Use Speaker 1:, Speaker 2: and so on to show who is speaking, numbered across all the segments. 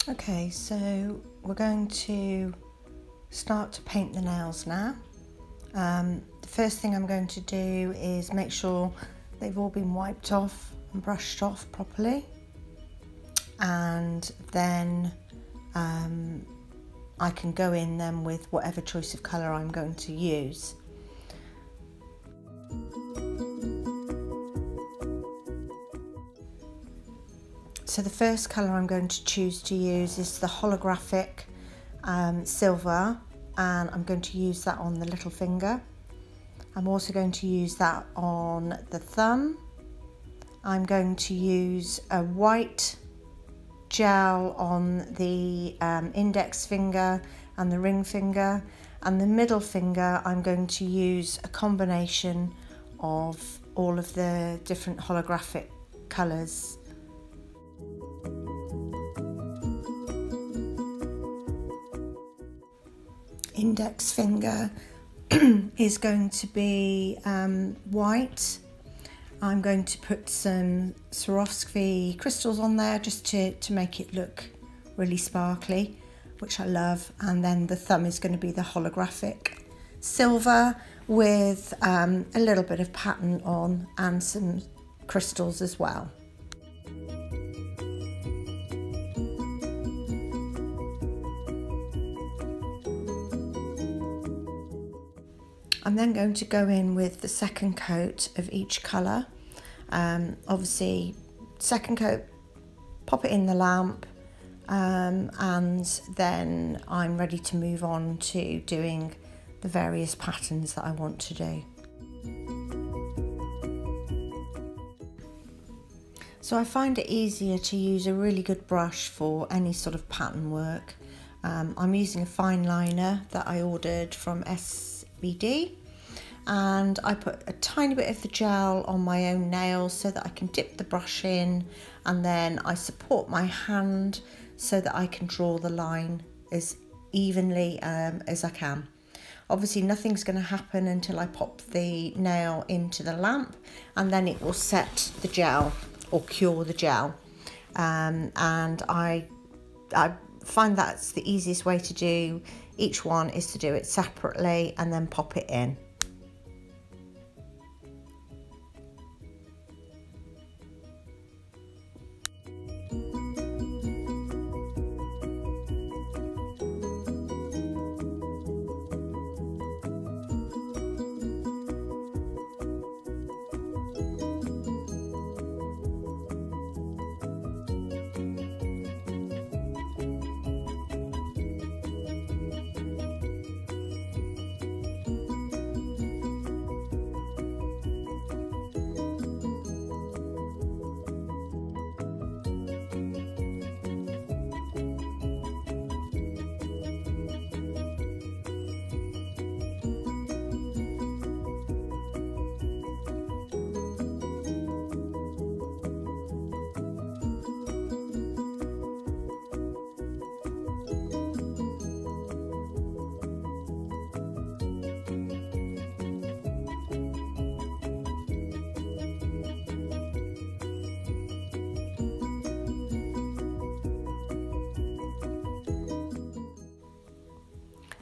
Speaker 1: Okay, so we're going to start to paint the nails now. The first thing I'm going to do is make sure they've all been wiped off and brushed off properly, and then I can go in then with whatever choice of colour I'm going to use. So the first colour I'm going to choose to use is the holographic silver, and I'm going to use that on the little finger. I'm also going to use that on the thumb. I'm going to use a white gel on the index finger and the ring finger, and the middle finger I'm going to use a combination of all of the different holographic colours. Index finger is going to be white. I'm going to put some Swarovski crystals on there just to make it look really sparkly, which I love. And then the thumb is going to be the holographic silver with a little bit of pattern on and some crystals as well. I'm then going to go in with the second coat of each colour. Obviously, second coat, pop it in the lamp, and then I'm ready to move on to doing the various patterns that I want to do. So I find it easier to use a really good brush for any sort of pattern work. I'm using a fine liner that I ordered from SBD, and I put a tiny bit of the gel on my own nails so that I can dip the brush in, and then I support my hand so that I can draw the line as evenly as I can. Obviously nothing's going to happen until I pop the nail into the lamp, and then it will set the gel or cure the gel, and I find that's the easiest way to do each one, is to do it separately and then pop it in.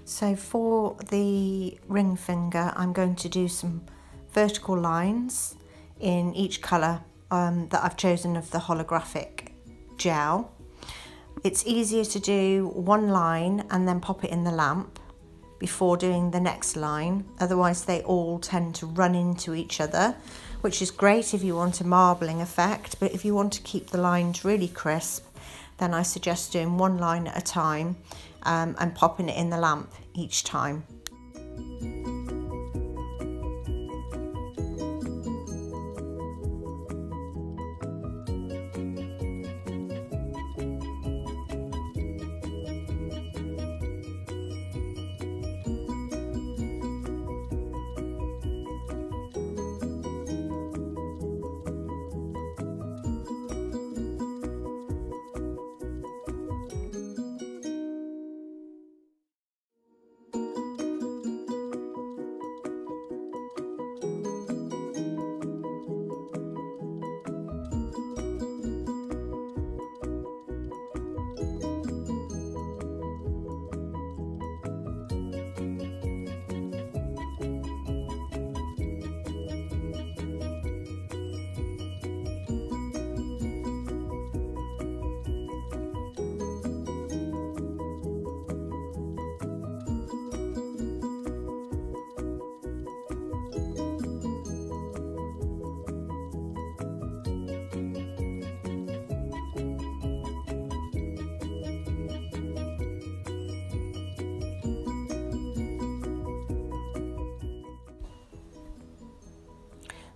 Speaker 1: So for the ring finger, I'm going to do some vertical lines in each colour that I've chosen of the holographic gel. It's easier to do one line and then pop it in the lamp before doing the next line, otherwise they all tend to run into each other, which is great if you want a marbling effect, but if you want to keep the lines really crisp, then I suggest doing one line at a time and popping it in the lamp each time.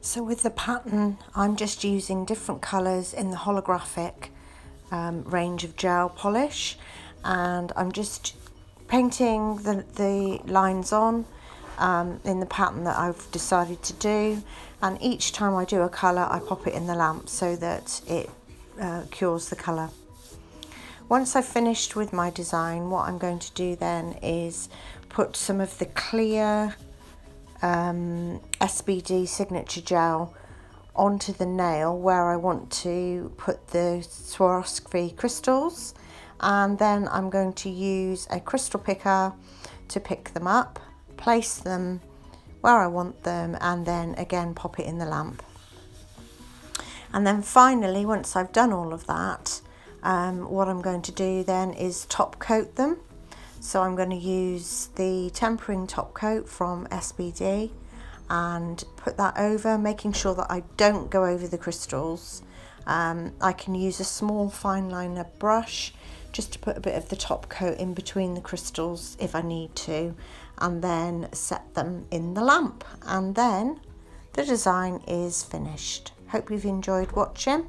Speaker 1: So with the pattern, I'm just using different colours in the holographic range of gel polish, and I'm just painting the lines on in the pattern that I've decided to do, and each time I do a colour I pop it in the lamp so that it cures the colour. Once I've finished with my design, what I'm going to do then is put some of the clear SBD Signature Gel onto the nail where I want to put the Swarovski crystals, and then I'm going to use a crystal picker to pick them up, place them where I want them, and then again pop it in the lamp. And then finally, once I've done all of that, what I'm going to do then is top coat them. So I'm going to use the tempering top coat from SBD and put that over, making sure that I don't go over the crystals. I can use a small fine liner brush just to put a bit of the top coat in between the crystals if I need to, and then set them in the lamp, and then the design is finished. Hope you've enjoyed watching.